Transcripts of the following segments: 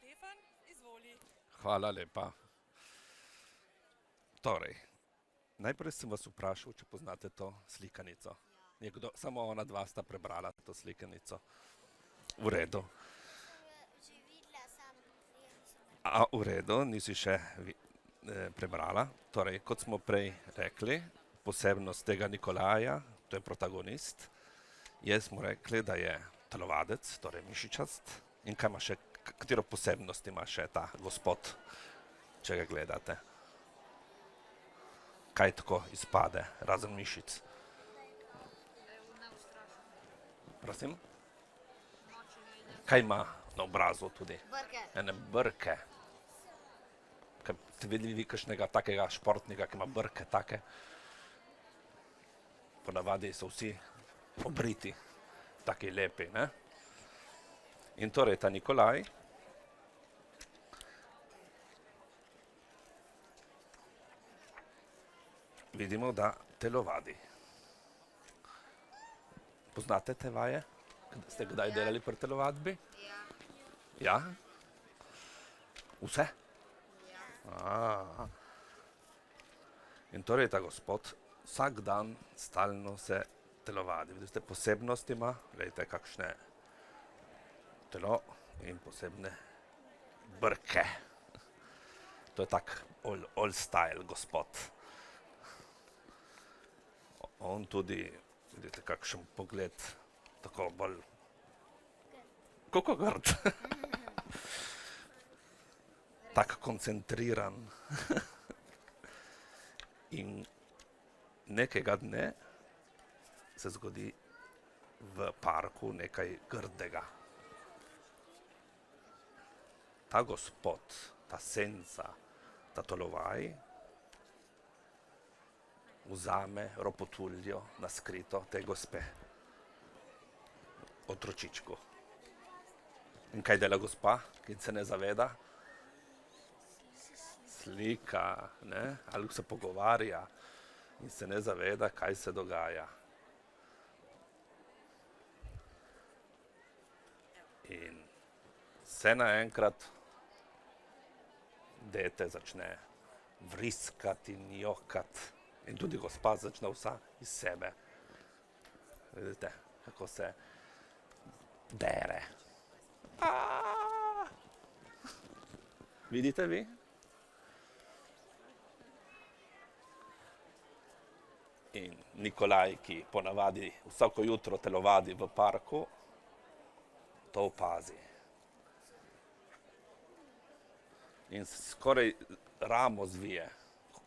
Štefan, izvoli. Hvala lepa. Torej, najprej sem vas vprašal, če poznate to slikanico. Nekdo, samo ona dva sta prebrala to slikanico. V redu. Že videla sam, prije nisem A v redu, nisi še prebrala. Torej, kot smo prej rekli, posebnost tega Nikolaja, to je protagonist, smo rekli, da je telovadec, torej mišičast. In kaj ima še, katero posebnost ima še ta gospod, če ga gledate? Kaj tako izpade, razen mišic? Prosim? Kaj ima na obrazu tudi? brke. Ene brke. Kaj ste videli vi kakšnega takega športnika, ki ima brke take? Ponavadi so vsi obriti, taki lepi, ne? In torej ta Nikolaj vidimo, da telovadi. Poznate te vaje? Ste kdaj delali pri telovadbi? Ja. Ja? Vse? Ja. In torej ta gospod vsak dan stalno se telovadi. Vidite, posebnost ima, gledajte, kakšne telo in posebne brke. To je tak old style gospod. On tudi, vidite, kakšen pogled, tako bolj kako grd. Tak koncentriran. In nekega dne se zgodi v parku nekaj grdega. Ta gospod, ta senca, ta tolovaj vzame ropotuljo na skrito te gospe. Otročičku. In kaj dela gospa, ki se ne zaveda? Slika, ne? Ali se pogovarja in se ne zaveda, kaj se dogaja. In vse naenkrat dete začne vriskati in jokati. In tudi gospa začne vsa iz sebe. Vidite, kako se dere. Vidite vi? In Nikolaj, ki ponavadi vsako jutro telovadi v parku, to opazi. In skoraj ramo zvije,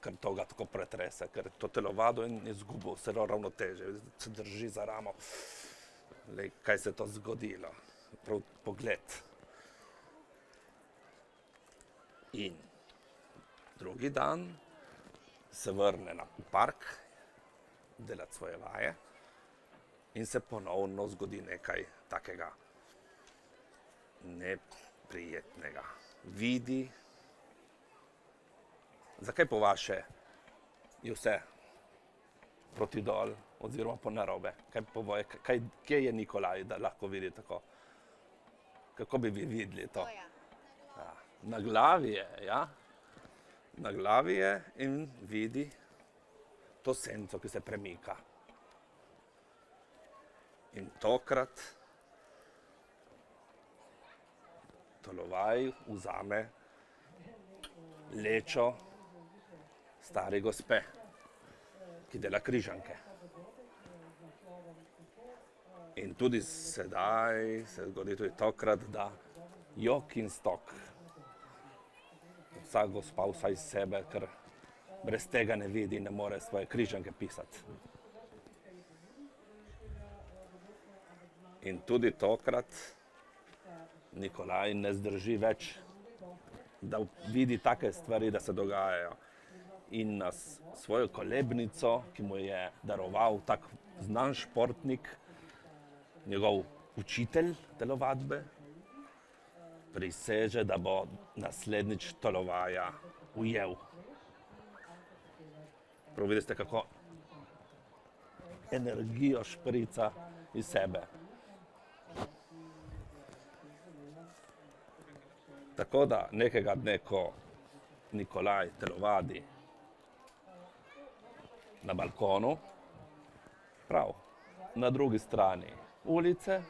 ker to ga tako pretrese, ker to telovado in izgubil vse ravnoteže, se drži za ramo. Lej, kaj se je to zgodilo? Prav pogled. In drugi dan se vrne na park delati svoje vaje in se ponovno zgodi nekaj takega neprijetnega. Vidi, zakaj po vaše je vse proti dol oziroma po narobe? Kje je Nikolaj, da lahko vidi tako? Kako bi vi videli to? Ja. Na glavi je, ja. Na glavi je in vidi to senco, ki se premika. In tokrat tolovaj vzame lečo stare gospe, ki dela križanke. In tudi sedaj se zgodi tudi tokrat, da jok in stok. Vsa gospa vsa iz sebe, ker brez tega ne vidi, ne more svoje križanke pisati. In tudi tokrat Nikolaj ne zdrži več, da vidi take stvari, da se dogajajo. In na svojo kolebnico, ki mu je daroval tak znan športnik, njegov učitelj telovadbe, priseže, da bo naslednjič telovaja ujel. Prav vidite, kako energijo šprica iz sebe. Tako da nekega dne, ko Nikolaj telovadi na balkonu, prav, na drugi strani ulice,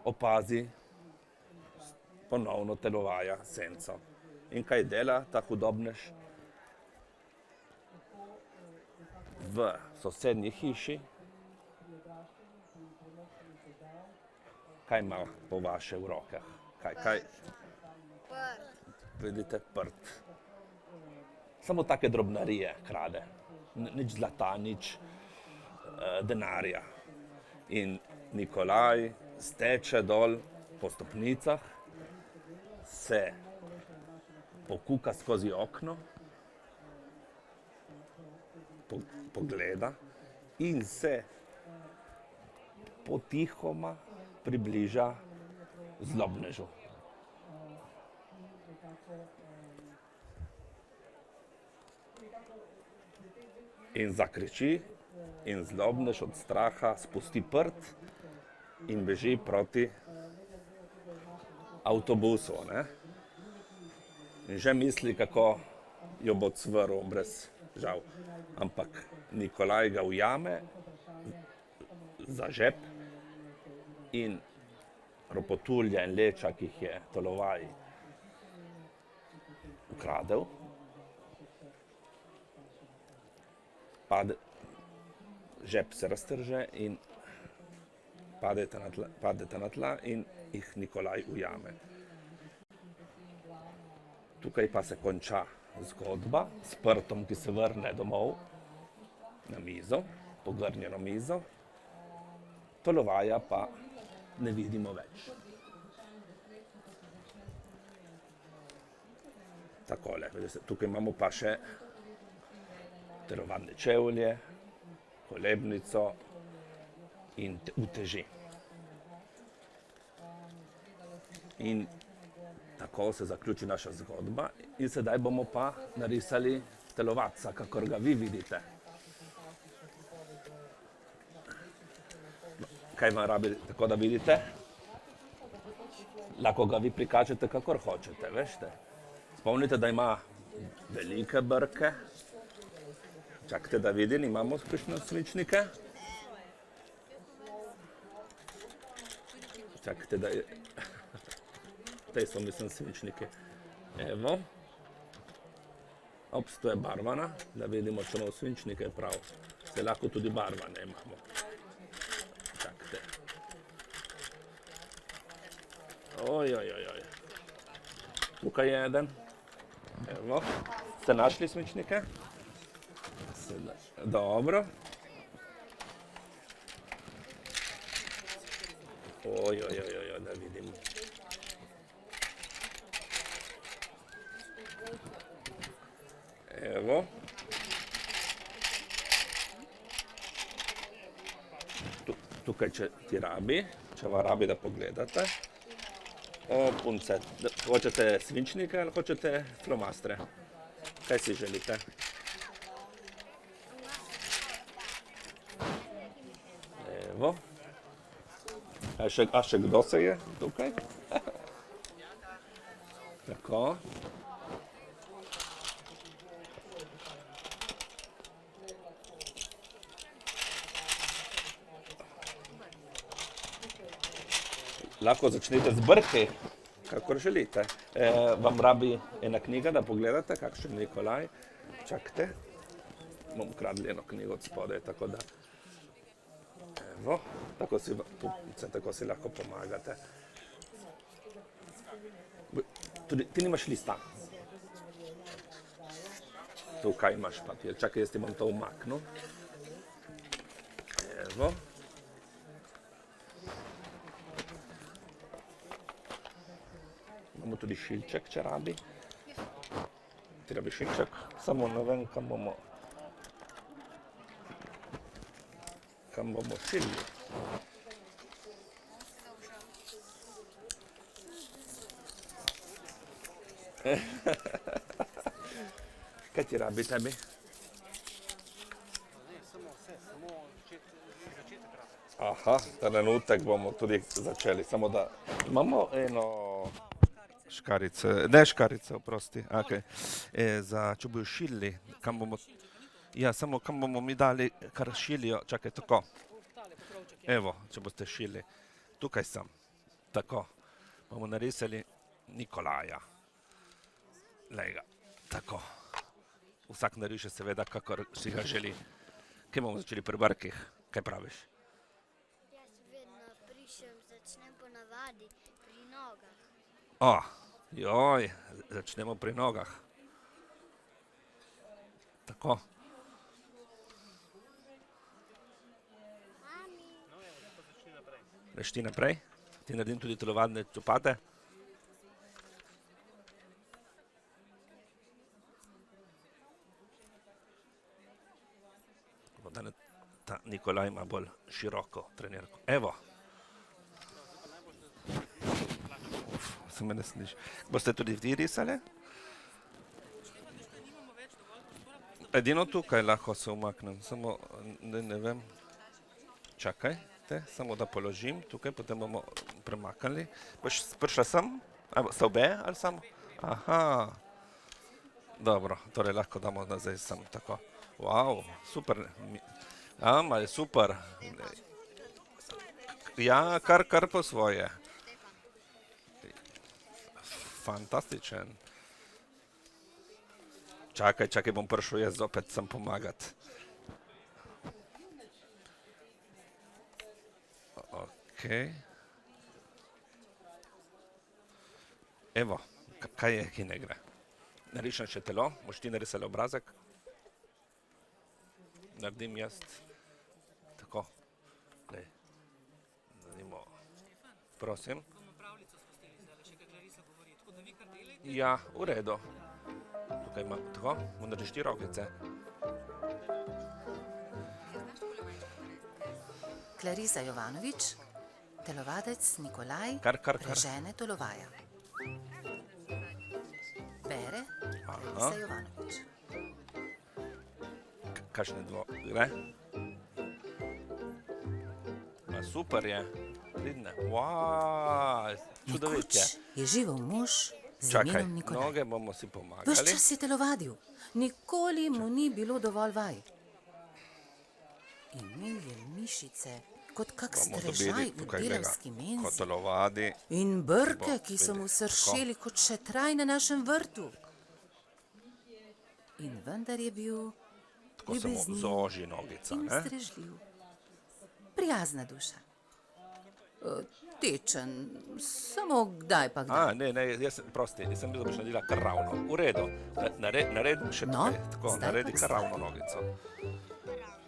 opazi ponovno telovaja senco. In kaj dela ta hudobnež? V sosednji hiši, kaj ima po vaše v rokah? Kaj? Vidite, prt. Samo take drobnarije krade. Nič zlata, nič denarja. In Nikolaj steče dol po stopnicah, se pokuka skozi okno, pogleda in se potihoma približa zlobnežu. In zakriči in zlobnež od straha spusti prt in beži proti avtobusu, ne? In že misli, kako jo bo cvrl brez žal. Ampak Nikolaj ga ujame za žep in ropotulje in leča, ki jih je Tolovaj ukradel, žep se raztrže in padete na tla in jih Nikolaj ujame. Tukaj pa se konča zgodba s prtom, ki se vrne domov na mizo, pogrnjeno mizo. Tolovaja pa ne vidimo več. Takole, tukaj imamo pa še telovadne čevlje, kolebnico in uteži. In tako se zaključi naša zgodba in sedaj bomo pa narisali telovadca, kakor ga vi vidite. Kaj vam rabi tako, da vidite? Lahko ga vi prikažete, kakor hočete, veste. Spomnite, da ima velike brke. Čakajte, da vidim, imamo kakšne svinčnike. Čakajte, da je... Tej so, mislim, svinčniki. Evo. Ops, to je barvana, da vidimo, če imamo svinčnike prav. Se lahko tudi barvane imamo. Čakajte. Ojojojoj. Tukaj je eden. Evo. Ste našli svinčnike? Dobro. Ojojojoj, da vidim. Evo. Tukaj, če ti rabi, če vam rabi, da pogledate. O, punce, hočete svinčnike ali hočete flomastre? Kaj si želite? Evo. A še kdo se je tukaj? Tako. Lahko začnete z brki, kakor želite. Vam rabi ena knjiga, da pogledate, kakšen Nikolaj. Čakajte. Bomo ukradli eno knjigo od spodaj, tako da... Evo, tako si lahko pomagate. Tudi ti nimaš lista. Tukaj imaš papir. Čakaj, jaz ti bom to umaknil. Evo. Imamo tudi šilček, če rabi. Ti rabi šilček, samo ne vem, kam bomo šili. Kaj ti rabi tebi? Aha, trenutek bomo tudi začeli, samo da imamo eno škarice, ne škarice, oprosti, okay. Če bojo šili, kam bomo, ja, samo kam bomo mi dali, kar šilijo, čakaj, tako. Evo, če boste šili, tukaj sem, tako, bomo narisali Nikolaja. Lej ga, tako. Vsak nariše seveda, kakor si ga želi. Kje bomo začeli pri brkih? Kaj praviš? Jaz vedno začnem ponavadi pri nogah. Joj, začnemo pri nogah. Tako. Mami, Greš ti naprej? Ti naredim tudi telovadne copate? Ta Nikolaj ima bolj široko trenirko. Evo. Se me ne sliši. Boste tudi vi risali? Edino tukaj lahko se umaknem, samo ne vem. Čakajte, samo da položim tukaj, potem bomo premaknili. Boš prišla sem? Sta obe ali samo? Aha. Dobro, torej lahko damo nazaj sem, tako. Wow, super. Ma je super. Ja, kar po svoje. Fantastičen. Čakaj, bom prišel jaz zopet sem pomagat. Okej. Evo, kaj je, ki ne gre? Narišem še telo, boš ti narisala obrazek? Naredim jaz. Tako. Lej. Naredimo. Prosim. Ja, v redu. Tukaj imam, tako, bomo narediš ti rokice. Clarisa Jovanović, telovadec Nikolaj, Kar. prežene Tolovaja. Bere Clarisa Jovanović. Kakšne gre? Ma super je. Pridne. Čudovit je. Nekoč je živel mož z Čakaj, imenom Nikolaj. noge bomo si Ves pomagali. čas je telovadil, nikoli mu ni bilo dovolj vaj. Imel je mišice kot kak Bomo strežaj dobili v tukaj delavski ko menzi telovadi. in brke, Bo ki so mu videli. sršeli kot šetraj na našem vrtu. In vendar je bil Tako se mu ljubezniv zoži nogica, in ne? ustrežljiv. Prijazna duša. Tečen, samo kdaj pa kdaj. Ne, prosti, jaz sem bil, da boš naredila kar ravno. V redu, naredim še No, tukaj, tako, zdaj naredi pa kar vstaj. ravno nogico.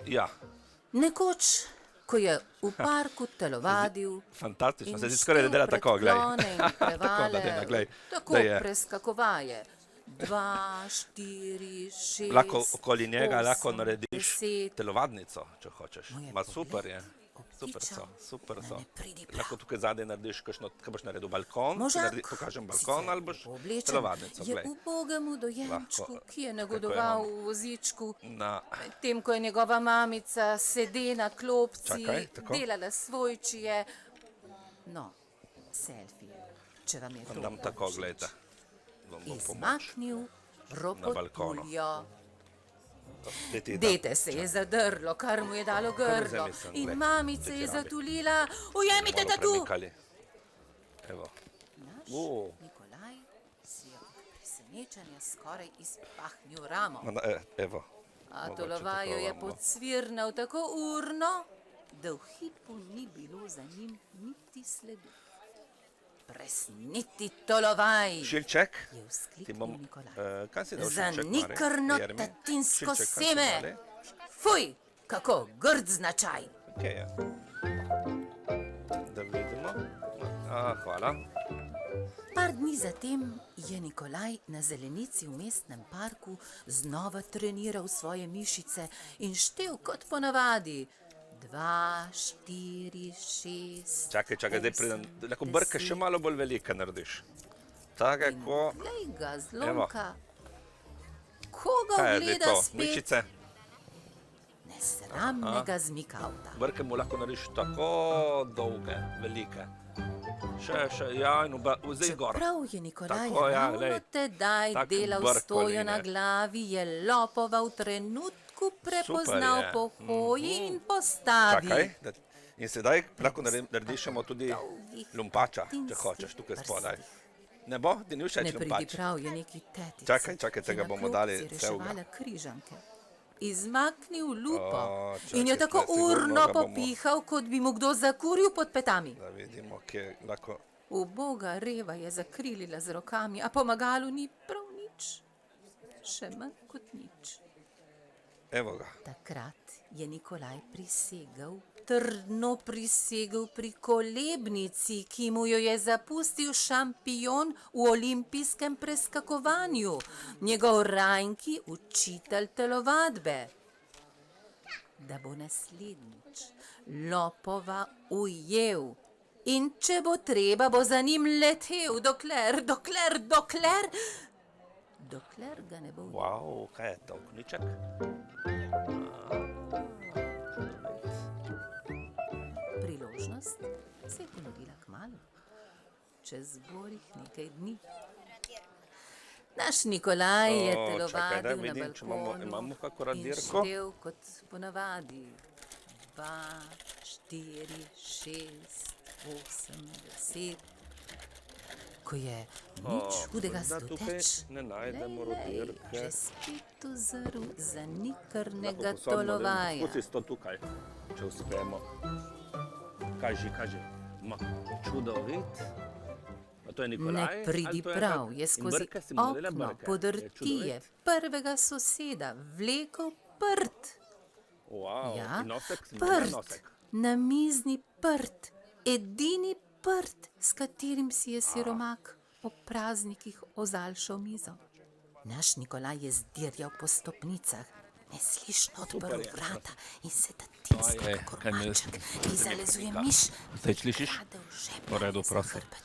Ja, Nekoč, ko je v parku telovadil fantastično, in se ti skoraj ne dela tako, glej. predklone in prevale, Tako, da dela, glej, tako da je. preskakovaje. 2, 4, 6, Lahko okoli njega 8, lahko narediš 10. telovadnico, če hočeš. Mu je Ma super je. pogled Super da so. ne pridi prav. Lahko tukaj zadaj narediš kakšno, kaj boš naredil balkon, Možak, pokažem balkon sicer ali boš oblečen, telovadnico, je glej. ubogemu dojenčku, Lahko, ki je kako negodoval imam. v vozičku, Na, medtem ko je njegova mamica sede na klopci, Čakaj, tako. delala svojčije. No, selfije, če vam je to dam tako, všeč. gledajte. Vam bom pomoč. Izmaknil balkonu. ropotuljo. Daj ti dam. Dete se je zadrlo, kar mu je dalo grlo. vzemi sem, In glej, mamica da ti je rabi. zatulila, ujemite Malo ta tu! premikali. Evo. Naš O. Nikolaj si je od presenečenja skoraj izpahnil ramo. Evo. A Mogoče Tolovajo tako je vam bo. podsvirnal tako urno, da v hipu ni bilo za njim niti sledu. Presniti Tolovaj, Šilček? je Ti vzkliknil bom, Nikolaj. kaj si dal Za šilček, Mari? nikrno Jermi? tatinsko Šilček, kaj si seme. dali? Fuj, kako grd značaj. Kje je? Da vidimo. Hvala. Par dni zatem je Nikolaj na zelenici v mestnem parku znova treniral svoje mišice in štel kot ponavadi. 2, 4, 6. Čakaj, zdaj pridem. Lahko brke še malo bolj velike narediš. Tako, ko... Glej ga, zlomka. Koga Kaj je zdaj gleda to? spet? Mišice? Ne, nesramnega zmikavta. Brke mu lahko narediš tako dolge, velike. Še, ja, in zdaj gor. Čeprav je Nikolaj Tako, ja, ravno glej, tedaj tak delal brkoli, stojo na ne. glavi, je lopova v trenutku prepoznal je. po hoji in postavi. Čakaj, in sedaj lahko naredišemo tudi lumpača, če tinstih hočeš, tukaj prstih. spodaj. Ne bo? Ti ni všeč Ne pridi lumpač? prav je neki tetici, Čakaj, ki tega na bomo klopci dali je celega. reševala križanke. Izmaknil lupo čakaj, in jo tako tle sigurno urno ga bomo- popihal, kot bi mu kdo zakuril pod petami. Da vidimo, kje lahko... Uboga Reva je zakrilila z rokami, a pomagalo ni prav nič. Še manj kot nič. Evo ga. Takrat je Nikolaj prisegel, trdno prisegel pri kolebnici, ki mu jo je zapustil šampion v olimpijskem preskakovanju, njegov Rajnki, učitelj telovadbe. Da bo naslednjič lopova ujel in če bo treba, bo za njim letel, dokler ga ne bo ujel. Wow, kaj je to, konjiček? Priložnost se je ponudila kmalu, čez borih nekaj dni. Naš Nikolaj je O, čakaj, telovadil daj na vidim, če balkonu imamo kako in radirko. štel kot ponavadi. 2, 4, 6, 8, 10. Ko je nič hudega da tukaj stoteč, ne najdemo lej, radirke. že spet ozrl zanikrnega Lahko posodimo, tolovaja. Spusti to tukaj, če uspemo. Kaži. Ma, čudovit. A to je Nikolaj? Ne pridi ali to prav, kak- je in skozi brke si mu naredila okno brke? Je podrtije čudovit? prvega soseda vlekel prt. Wow, Ja, in nosek si mu naredila prt, nosek. namizni prt, edini prt, s katerim si je siromak ob praznikih ozaljšal mizo. Naš Nikolaj je zdirjal po stopnicah, neslišno odprl je. vrata in se tatinsko Ojej, kot kaj me- maček, ki mi zalezuje pomika. miš, Zdaj slišiš? krade v žep V redu, za prosim. hrbet.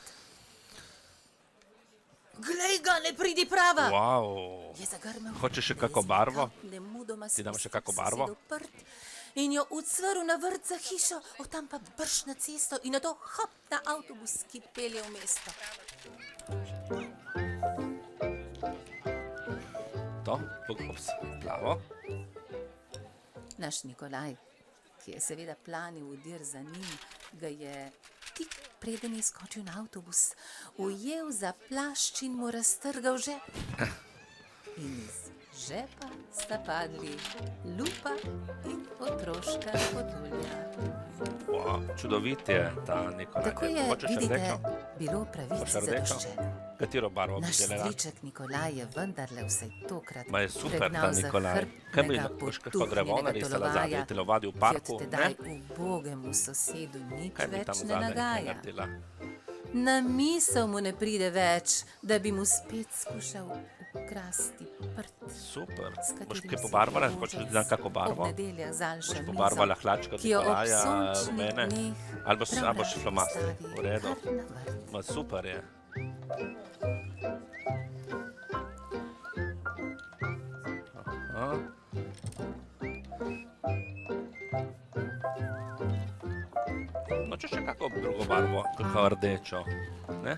Glej ga, ne pridi prava! Wow. Je zagrmel. Hočeš še da je kako barvo? zmetal, nemudoma Ti dam še spustil kako barvo? sosedov prt in jo ucvrl na vrt za hišo, od tam pa brž na cesto in nato hop na avtobus, ki pelje v mesto. To, ups, plavo. Naš Nikolaj, ki je seveda planil v dir za njim, ga je tik preden je skočil na avtobus, ujel za plašč in mu raztrgal žep. In iz žepa sta padli lupa in otroška fotulja. Wow, čudovit je ta Nikolaj. Tako je, Hočeš vidite, rdečo? bilo pravici Hočeš rdečo? zadoščeno. Katero barvo bi Naš želela? striček Nikolaj je vendarle vsaj tokrat Ma je super pregnal ta Nikolaj. Kaj bi zahrbtnega, boš kako drevo potuhnjenega narisala zadaj, tolovaja, telovadil v ki parku, od tedaj ne? ubogemu sosedu nič Kaj bi tam več ne zadaj nagaja. naredila? Na misel mu ne pride več, da bi mu spet skušal ukrasti prt, Super. s Boš katerim kaj si pobarvala? je Hočeš, da Božec dam kako barvo? ob nedeljah zaljšal Boš mizo, pobarvala hlačko ki jo ob Nikolaja sončnih rumene? dneh Ali boš prav boš rad flomaster? postavi V redu. kar na vrt. Ma super je. Aha. No, če še kako drugo barvo, kako rdečo, ne?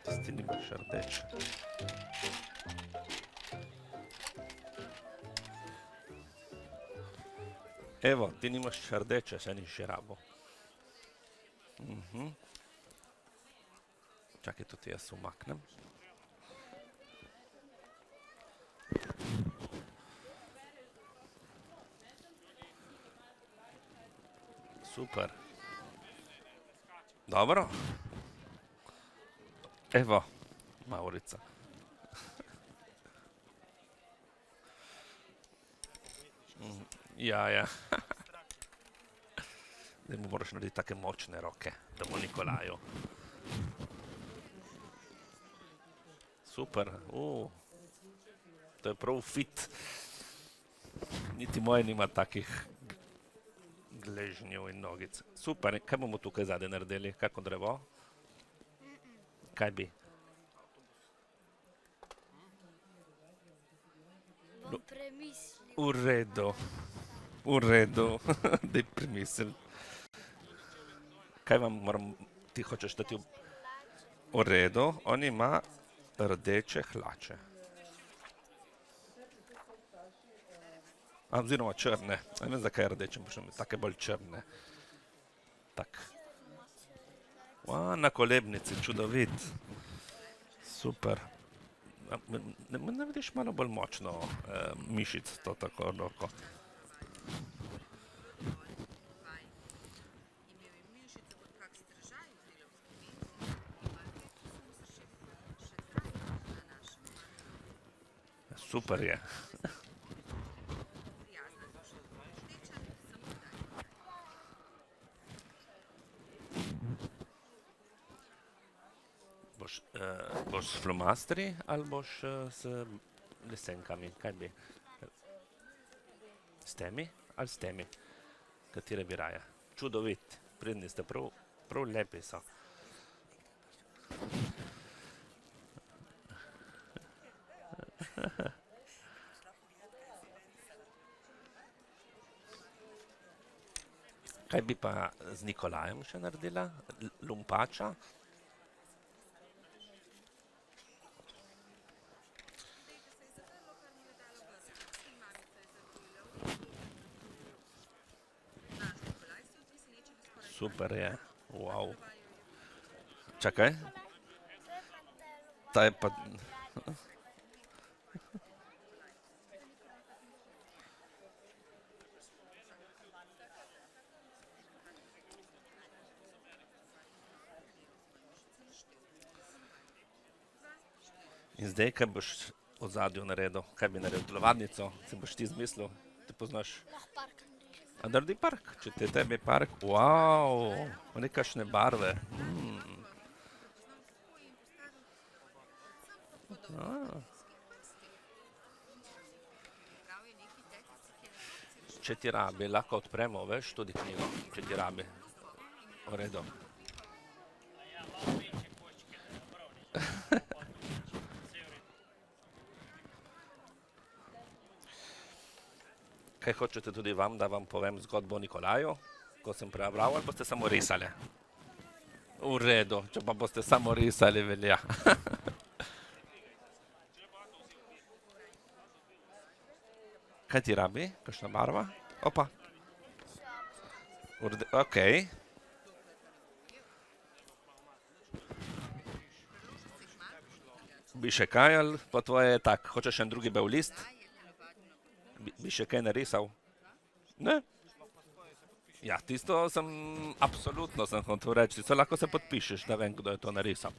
Tisti nimaš rdeče. Evo, ti nimaš rdeče, še nisi rabo. Čakaj, tudi jaz umaknem. Super. Dobro. Evo, Maurica. Ja. Zdaj mu moraš narediti take močne roke, da bo Nikolaju. Super, to je prav fit. Niti moje nima takih gležnjev in nogic. Super, kaj bomo tukaj zadaj naredili? Kako drevo? Kaj bi? Bom Premisli. V redu, daj premisli. Kaj vam moram, ti hočeš, da ti... V redu, on ima rdeče hlače. Oziroma črne. Ne vem, zakaj je rdeče, take bolj črne. Tak. Na kolebnici, čudovit. Super. Ne vidiš malo bolj močno mišic, to tako roko. Super je. Boš s flomastri ali boš s lesenkami? Kaj bi? S temi ali s temi? Katere bi raje? Čudovit. Pridni ste, prav lepi so. Kaj bi pa z Nikolajem še naredila? Lumpača? Super je. Wow. Čakaj. Ta je pa... In zdaj, kaj boš v ozadju naredil? Kaj bi naredil? Telovadnico? Si boš ti izmislil? Ti poznaš? Lahko park narediš. A naredi park? Če ti je tebi park? Wow, nekakšne barve. Če ti rabi, lahko odpremo, veš, tudi knjigo, če ti rabi. V redu. Kaj hočete tudi vam, da vam povem zgodbo o Nikolaju, ko sem prebral, ali boste samo risali? V redu, če pa boste samo risali, velja. Kaj ti rabi? Kakšna barva? Opa. Okej. Bi še kaj, ali po tvoje je tak? Hočeš en drugi bel list? Bi še kaj narisal? Ne? Ja, tisto sem, absolutno sem hotel reči, tisto lahko se podpišeš, da vem, kdo je to narisal.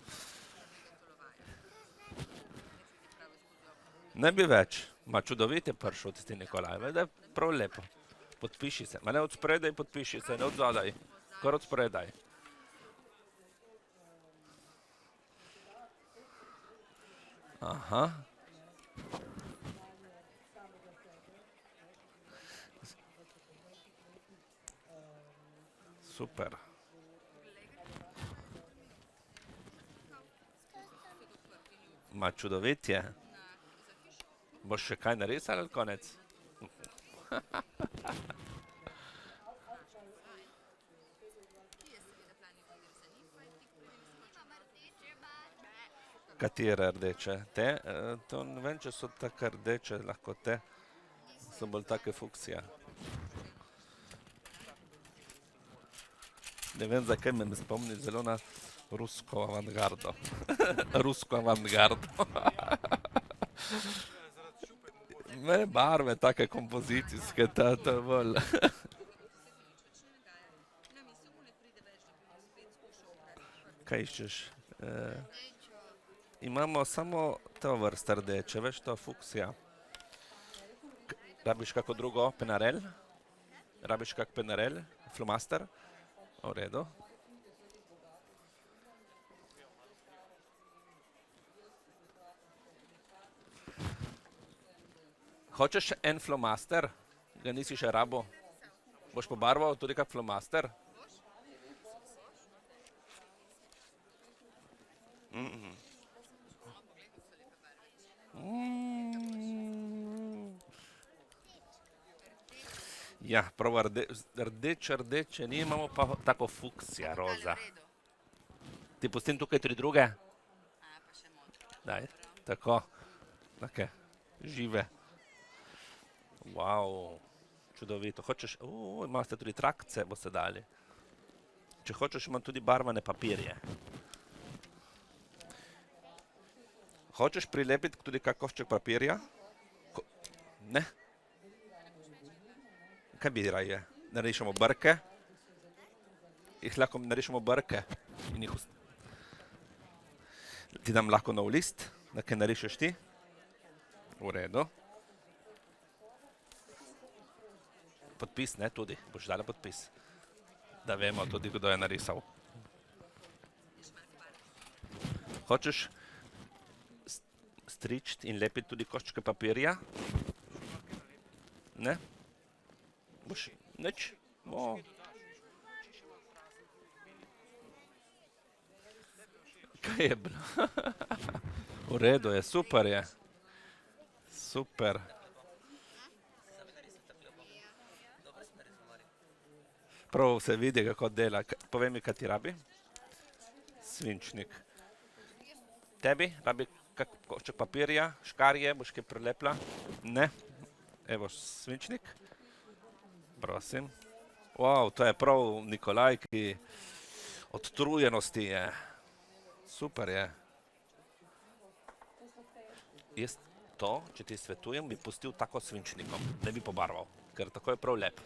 Ne bi več. Ma čudovit je prišel tisti Nikolaj, da je prav lepo. Podpiši se. Ma ne od spredaj podpiši se, ne od zadaj. Kar od spredaj. Aha. Super. Ma čudovit je. Boš še kaj narisal ali konec? Katere rdeče? Te? To ne vem, če so tako rdeče, lahko te. So bolj take fuksija. Ne vem, zakaj me spomni zelo na rusko avantgardo. Rusko avantgardo. Ne, barve, take kompozicijske, to je bolj. Kaj iščeš? Imamo samo to vrste rdeče, veš, to fuksija. Rabiš kako drugo? Penarel? Rabiš kak penarel? Flomaster? V redu. Hočeš en flomaster? Ga nisi še rabo? Boš pobarval tudi kak flomaster? Ja, prav rdeče nimamo, pa tako fuksija, roza. Ti pustim tukaj 3 druge? Daj, tako. Take, žive. Wow, čudovito. Hočeš, imate tudi trakce, boste dali. Če hočeš, imam tudi barvane papirje. Hočeš prilepiti tudi kak košček papirja? Ne? Kaj bi raje? Narišemo brke? Jih lahko narišemo brke in jih ti dam lahko nov list, da kaj narišeš ti. V redu. Podpis, ne, tudi. Boš dala podpis. Da vemo tudi, kdo je narisal. Hočeš stričiti in lepiti tudi koščke papirja? Ne? Boš nič? Kaj je bilo? V redu je, super je. Super. Prav se vidi, kako dela. Povej mi, kaj ti rabi? Svinčnik. Tebi rabi kak košček papirja, škarje, boš kaj prelepla? Ne? Evo, svinčnik. Prosim. Wow, to je prav Nikolaj, ki od utrujenosti je. Super je. Jaz to, če ti svetujem, bi pustil tako svinčnikom. Ne bi pobarval, ker tako je prav lep.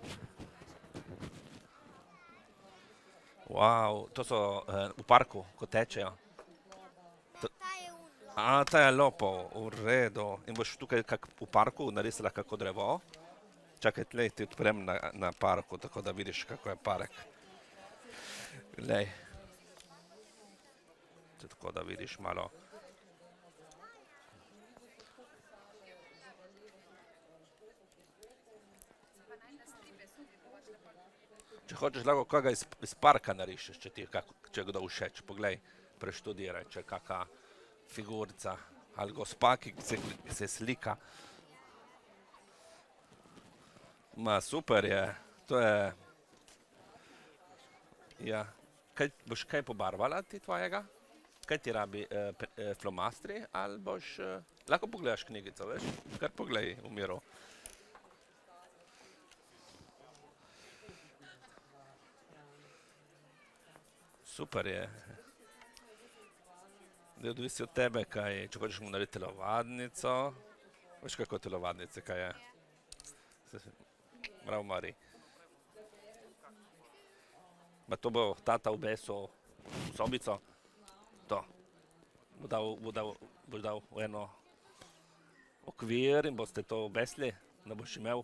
Wow, to so v parku, ko tečejo. Ta je uno. Ta je lopov, v redu. In boš tukaj v parku narisala kako drevo? Čakaj, tlej ti odprem na parku, tako da vidiš, kako je park. Glej. Tako da vidiš malo. Če hočeš, lahko koga iz parka narišeš, če ti je kdo všeč. Poglej, preštudiraj, če je kaka figurica ali gospa, ki se slika. Ma, super je. To je... Ja. Boš kaj pobarvala ti tvojega? Kaj ti rabi? Flomastri ali boš... Lahko pogledaš knjigico, veš? Kar poglej v miru. Super je. Zdaj odvisi od tebe, kaj, če hočeš mu narediti telovadnico. Veš, kako telovadnice, kaj je? Prav mari. Pa to bo tata obesil v sobico. To. Boš dal v eno okvir in boste to obesili, da boš imel.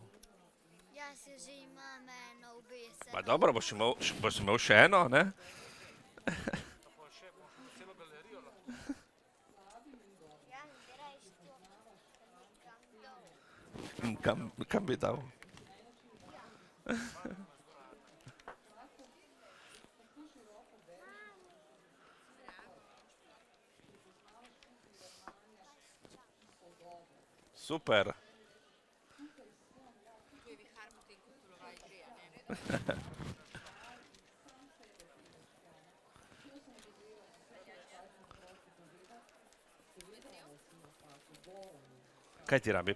Jaz že imam eno obeseno. Pa dobro, boš imel še eno, ne? Jaz bi rajš to nekam dol. In kam bi dal? Super. Kaj ti rabi?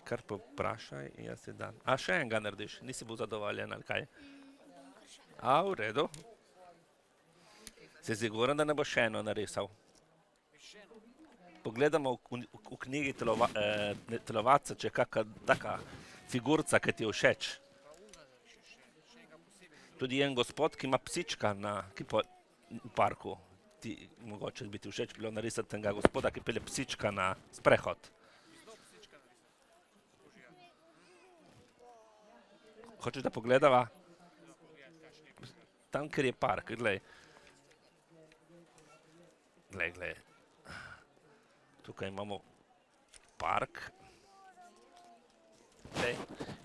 Kar poprašaj in jaz ti dam. Še enega narediš? Nisi bil zadovoljen ali kaj? V redu. Si siguren, da ne boš še eno narisal? Pogledamo v knjigi telovadca, če je kaka taka figurica, ki ti je všeč. Tudi en gospod, ki ima psička v parku. Ti mogoče bi ti všeč bilo narisati enega gospoda, ki pelje psička na sprehod. Hočeš, da pogledava? Tam, kjer je park, glej. Glej. Tukaj imamo park.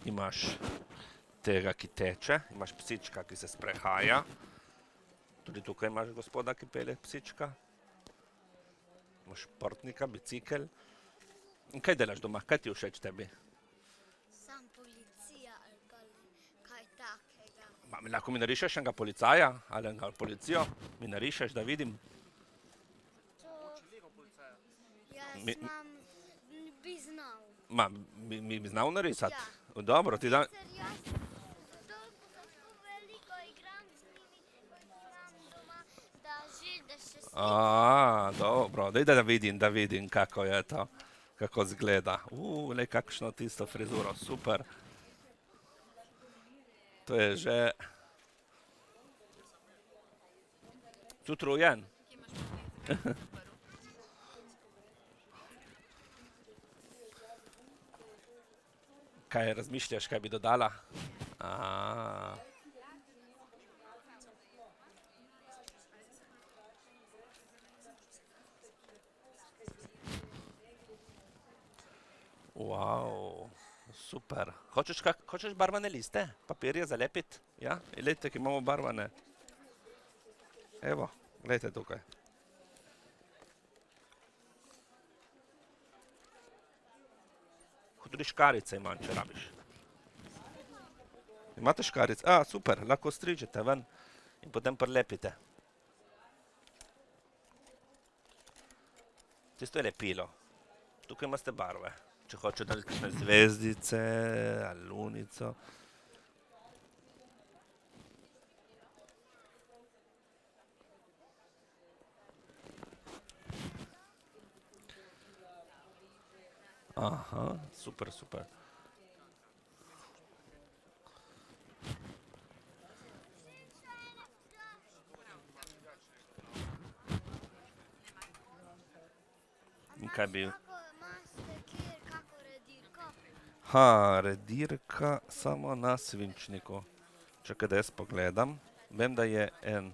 Imaš tega, ki teče, imaš psička, ki se sprehaja. Tudi tukaj imaš gospoda, ki pelje psička. Imaš športnika, bicikel. In kaj delaš doma? Kaj ti je všeč tebi? Sam policija ali kaj. Lahko mi narišeš enega policaja ali enega policijo? Mi narišeš, da vidim? Jaz Mi- bi znal. Bi znal narisati? Ja. Dobro, ti da... Ker jaz tako veliko igram z njimi, ko jih imam doma, da še spet. Dobro, daj da vidim, kako je to, kako izgleda. Le kakšno tisto frizuro, super. To je že... Tudi rojen. Kaj razmišljaš, kaj bi dodala? Wow, super. Hočeš barvane liste? Papirje zalepiti? Ja, glejte, ki imamo barvane. Evo, glejte tukaj. Tudi škarice imam, če rabiš. Imate škarice? Super, lahko strižete ven in potem prilepite. Tisto je lepilo. Tukaj imate barve. Če hočete kakšne zvezdice ali lunico. Aha, super, super. In kaj bi... Imate kjer kako redirko? Redirka samo na svinčniku. Čakaj, da jaz pogledam. Vem, da je en...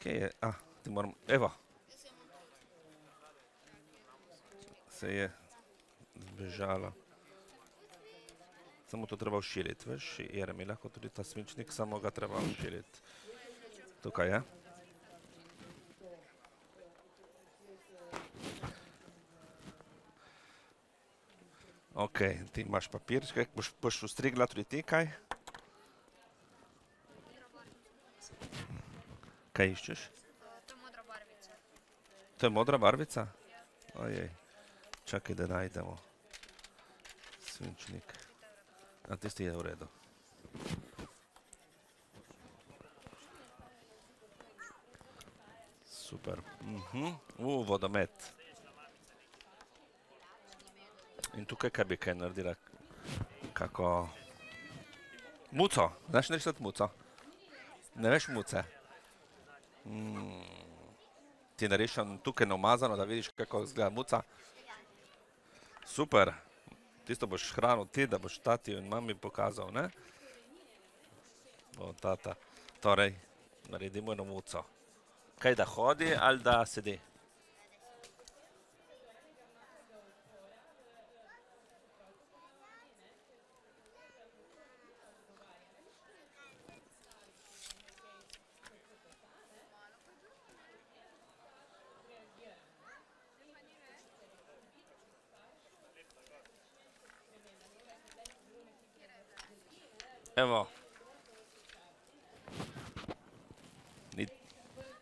Kje je? Ti moram... Evo. Se je zbežala. Samo to treba všiliti, veš, Jeremi, lahko tudi ta svinčnik, samo ga treba všiliti. Tukaj je. Ok, ti imaš papirčke, boš ustrigla tudi ti kaj? Kaj iščeš? To je modra barvica. To je modra barvica? Ojej. Čakaj, da najdemo. Svinčnik. Tisti je v redu. Super. Vodomet. In tukaj kaj bi kaj naredila? Kako... Muco. Znaš narisati muco? Ne veš muce? Ti narišem tukaj namazano, da vidiš, kako izgleda muca. Super. Tisto boš hranil ti, da boš tati in mami pokazal, ne? Tata. Torej, naredimo eno muco. Kaj, da hodi ali da sedi? Evo.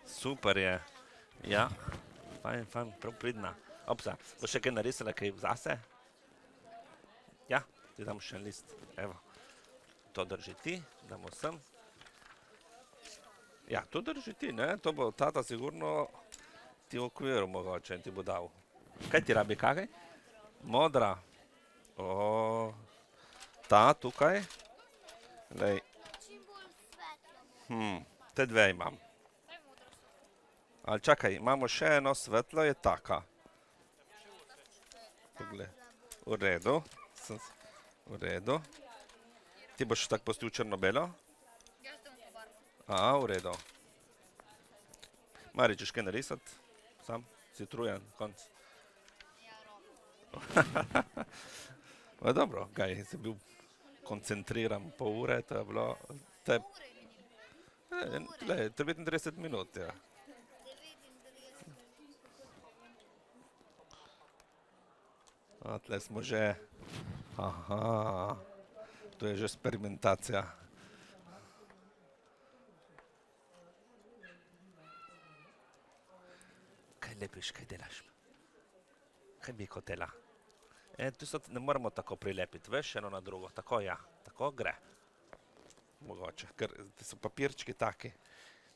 Super je. Ja. Fajn, prav pridna. Opsa, boš še kaj narisala, kaj zase? Ja, ti dam še en list. Evo. To drži ti, damo sem. Ja, to drži ti, ne? To bo tata sigurno ti v okviru mogoče in ti bo dal. Kaj ti rabi, kakaj? Modra. Ta tukaj. Lej. Čim bolj svetlo. Te dve imam. Ali čakaj, imamo še eno svetlo, je taka. Poglej. V redu. V redu. Ti boš tako postil črno-belo? Jaz to bom pobarval. V redu. Mari, češ kaj narisati? Sam? Citrujen, konc. Ja, rob. Dobro, kaj, si bil koncentriran pol ure, to je bilo... Ure minilo. 39 minut, ja. 39. Tle smo že... Aha, to je že eksperimentacija. lepiš, kaj delaš? Kaj bi hotela? Tu se ne moramo tako prilepiti, veš, eno na drugo. Tako, ja. Tako gre. Mogoče, ker so papirčki taki.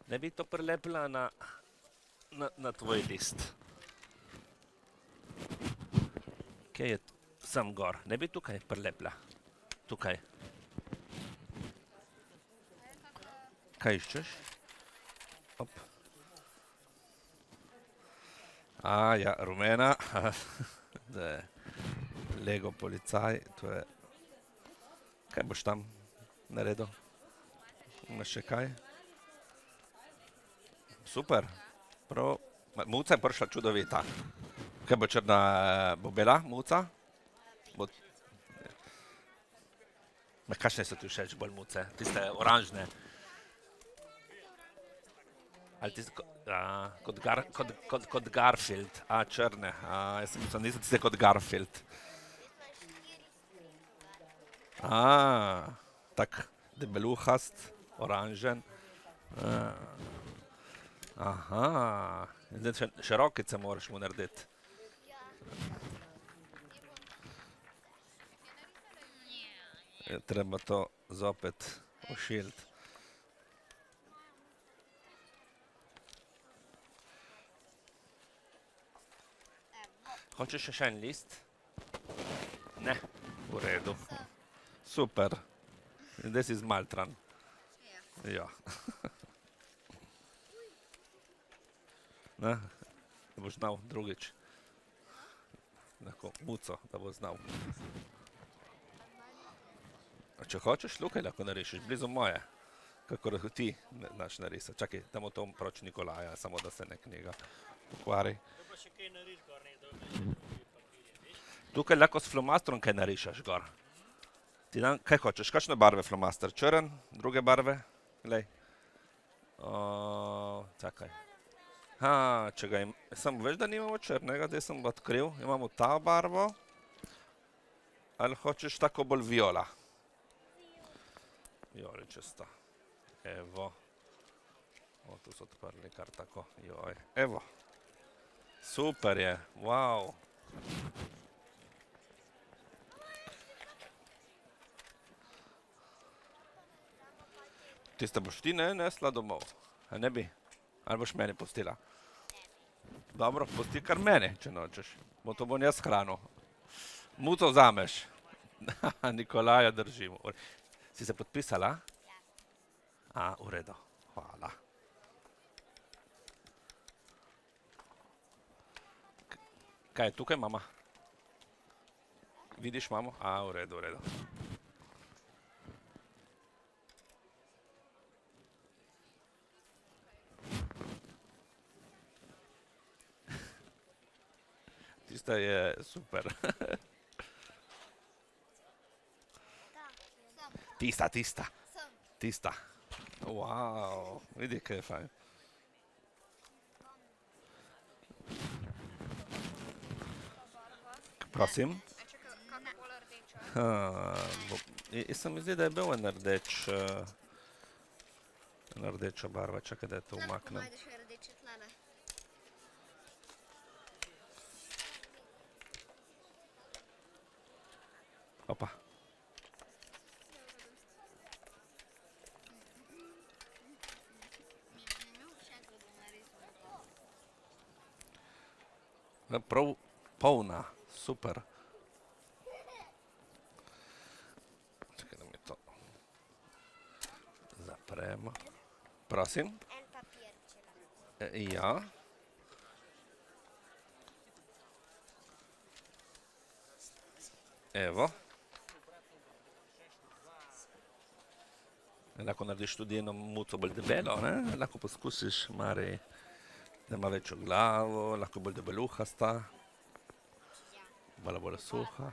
Ne bi to prilepila na tvoj list. Kje je sem gor? Ne bi tukaj prilepila. Tukaj. Kaj iščeš? Op. Ja, rumena. Lego policaj, to je... Kaj boš tam naredil? Imaš še kaj? Super. Prav. Muca je prišla čudovita. Kaj bo črna, bo bela muca? Kakšne so ti všeč bolj muce? Tiste oranžne? Ali tiste kot Garfield? Črne. Jaz sem mislil, niso tiste kot Garfield. Tak debeluhast, oranžen. Aha. Zdaj še rokice moraš mu narediti. Je treba to zopet ošiliti. Hočeš še en list? Ne, v redu. Super. Zdaj si zmaltran. Ja. Ne, da boš znal drugič. Neko muco, da bo znal. A če hočeš, tukaj lahko narišeš, blizu moje. Kakor ti znaš narisati. Čakaj, damo to proč Nikolaja, samo da se ne knjiga pokvari. Tukaj lahko s flomastrom kaj narišeš gor. Ti dan, kaj hočeš, kakšne barve flomaster? Črn, druge barve? Glej. Čakaj. Če ga samo veš, da nimamo črnega, zdaj sem odkril. Imamo ta barvo. Ali hočeš tako bolj viola? Vijoličasta. Evo. Tu so odprli kar tako. Joj. Evo. Super je. Wow. Tiste boš ti nesla domov. A ne bi? Ali boš meni pustila? Dobro, pusti kar meni, če nočeš. To bom jaz hranil. Muco vzameš. Nikolaja držimo. Si se podpisala? V redu. Hvala. Kaj je tukaj, mama? Vidiš mamo? V redu, v redu. Tista je super. Tista. Tista. Wow, vidi, kaj je fajn. Prosim? Jaz se mi zdi, da je bil en rdeča barva. Čakaj, da je to umaknem. Opa. Prav polna, super. Čakaj, da mi to zapremo. Prosim? En papir, če lahko. Ja. Evo. Lahko narediš tudi eno muco bolj debelo, ne? Lahko poskusiš, Mari, da ima večjo glavo, lahko bolj debeluhasta, bolj suha.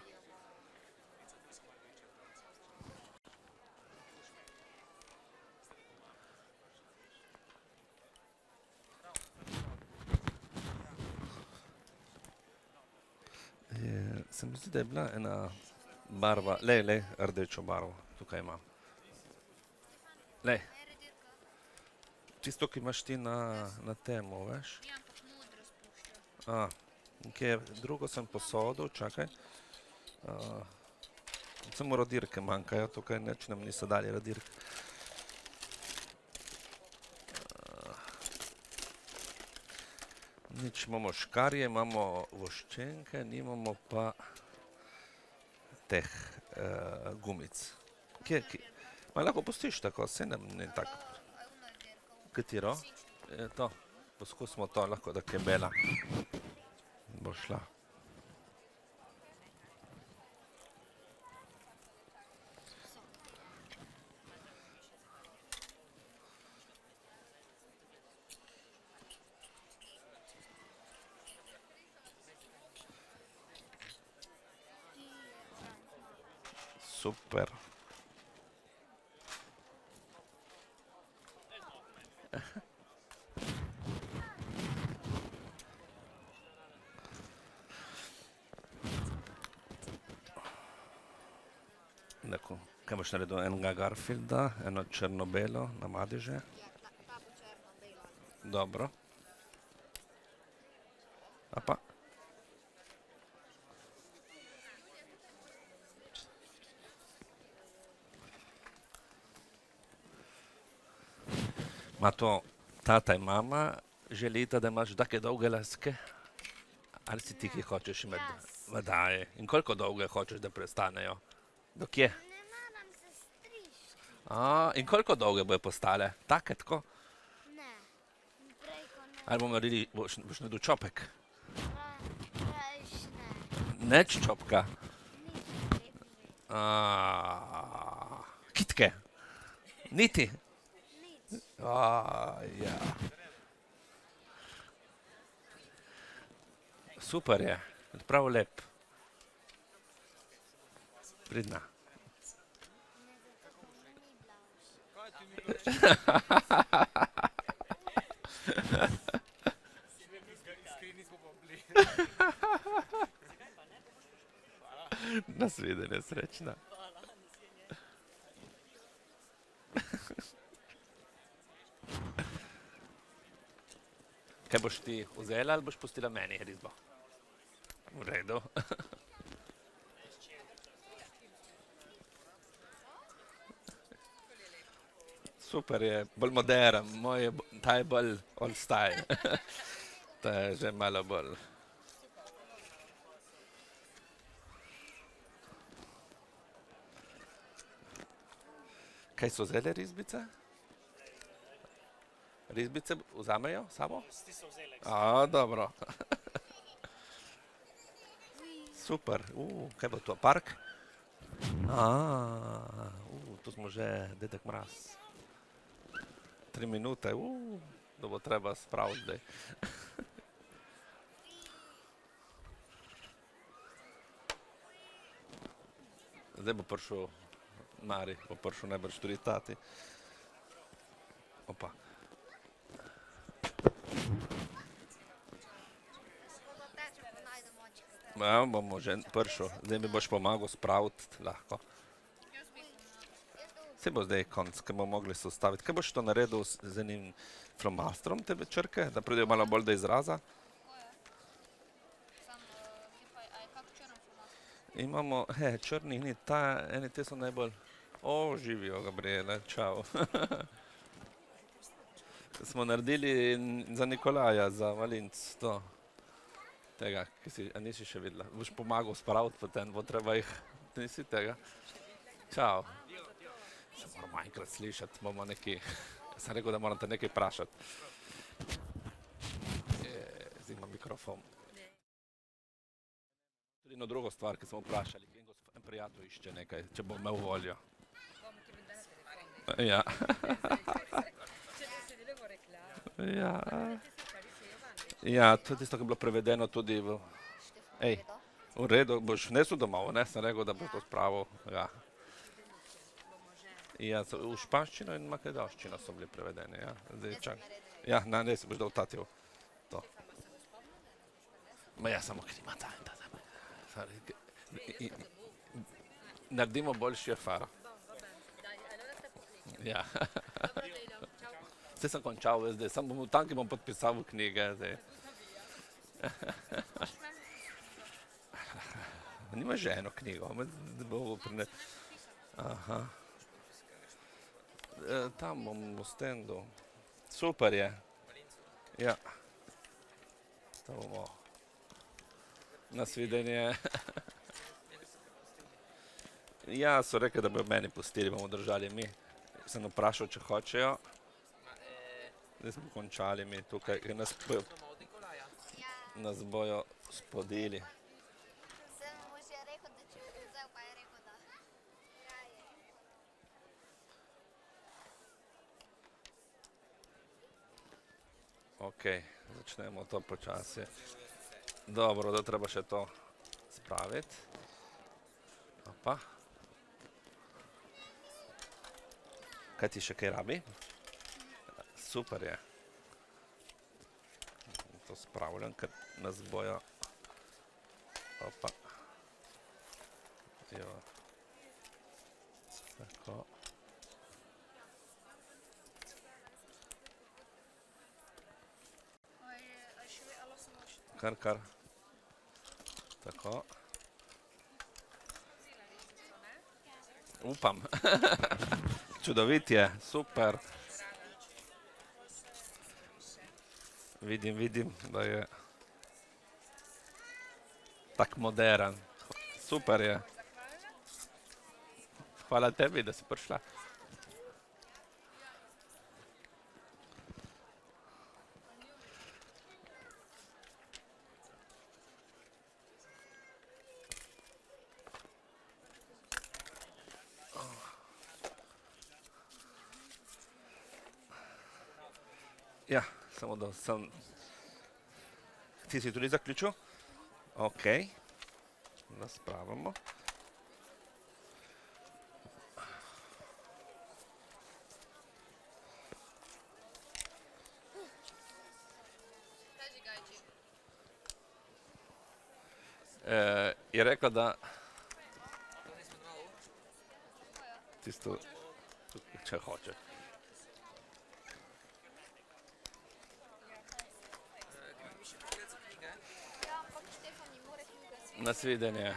Se mi zdi, da je bila ena barva, lej, rdečo barvo, tukaj imam. Lej. Tisto, ki imaš ti na temo, veš? Ja, ampak modro spušča. Nekje drugo sem posodil, čakaj. Samo radirke manjkajo, tukaj nič nam niso dali radirk. Nič, imamo škarje, imamo voščenke, nimamo pa teh gumic. Ma lahko pustiš tako, se nam ne tako. Katero? To, poskusimo to, lahko da je bela. Bo šla. Super. Kaj boš naredil? Enega Garfielda, eno črno-belo na madeže? Ta bo črno-bela. Dobro. A pa? Ma to tata in mama želita, da imaš take dolge laske? Ali si ti, ki hočeš imeti? Ma daj. In koliko dolge hočeš, da prestanejo? Do kje? Ne maram se striž. In koliko dolge bojo postale? Take, tako? Ne, prej ko ne. Ali bomo naredili, boš naredil čopek? Prejš ne. Neč čopka? Nič ne. Kitke? Niti? Nič. Ja. Super je, prav lep. Pridna. Ne, zato ker me ni blavš. Nasvidenje, srečna. Kaj boš ti vzela ali boš pustila meni risbo? V redu. Super je, bolj modern, ta je bolj old style. Ta je že malo bolj. Kaj so vzele risbice? Risbice vzamejo samo? Ti so vzele. Dobro. Super. Kaj bo to, park? Tu smo že, Dedek Mraz. 3 minute, da bo treba spraviti zdaj. Zdaj bo prišel Mari, bo prišel najbrž tudi tati. Opa. Ko teče, pa najdem očka. Ja, bomo že prišel. Zdaj mi boš pomagal spraviti lahko. Se bo zdaj konc, kaj bomo mogli se ustaviti. Kaj boš to naredil z enim flomastrom, te črke, da pridejo malo bolj do izraza? Sam, kje pa je, a je kak črn flomaster? Imamo, črnih ni, eni te so najbolj... živijo, Gabriele, čau. Smo naredili za Nikolaja, za Valinc, to. Tega, a nisi še videla? Boš pomagal spraviti potem, bo treba jih... Nisi tega? Čau. Se moramo enkrat slišati, bomo neki... Sem rekel, da moram te nekaj vprašati. Zdaj imam mikrofon. Tudi eno drugo stvar, ki smo vprašali, en prijatelj išče nekaj, če bo imel voljo. Ja. Ja. Ja, to je tisto, ki je bilo prevedeno tudi v... V redu, boš vnesel domov, ne? Sem rekel, da boš to spravil, ja. Ja, v španščino in makedonščino so bili prevedeni, ja. Zdaj čakaj. Ja, ne, si boš dal tatiju. To. Ma ja, samo klima ta. Naredimo boljši faro. Ja. Zdaj sem končal, zdaj sem tam, ki bom podpisal v knjige, zdaj. Nima že eno knjigo, da bo prine... Aha. Tam bom v stendu. Super je. Ja. To bomo. Nasvidenje. Ja, so rekli, da bi meni pustili, bomo držali mi. Sem vprašal, če hočejo. Zdaj smo končali mi tukaj, ker nas bojo spodili. Sem mu že rekel, da če bi vzel, pa je rekel, da. Ok, začnemo to počasi. Dobro, da treba še to spraviti. Opa. Kaj ti še kaj rabi? Super je. To spravljam, ker nas bojo. Opa. Jo. Tako. Kar. Tako. Upam. Čudovit je, super. Vidim, da je tak modern. Super je. Hvala tebi, da si prišla. Ja, samo da sem... Ti si tudi zaključil? Ok. Da spravimo. Je rekla, da... Tisto, če hoče. Ja, ampak Štefan ni more knjige. Nasvidenje.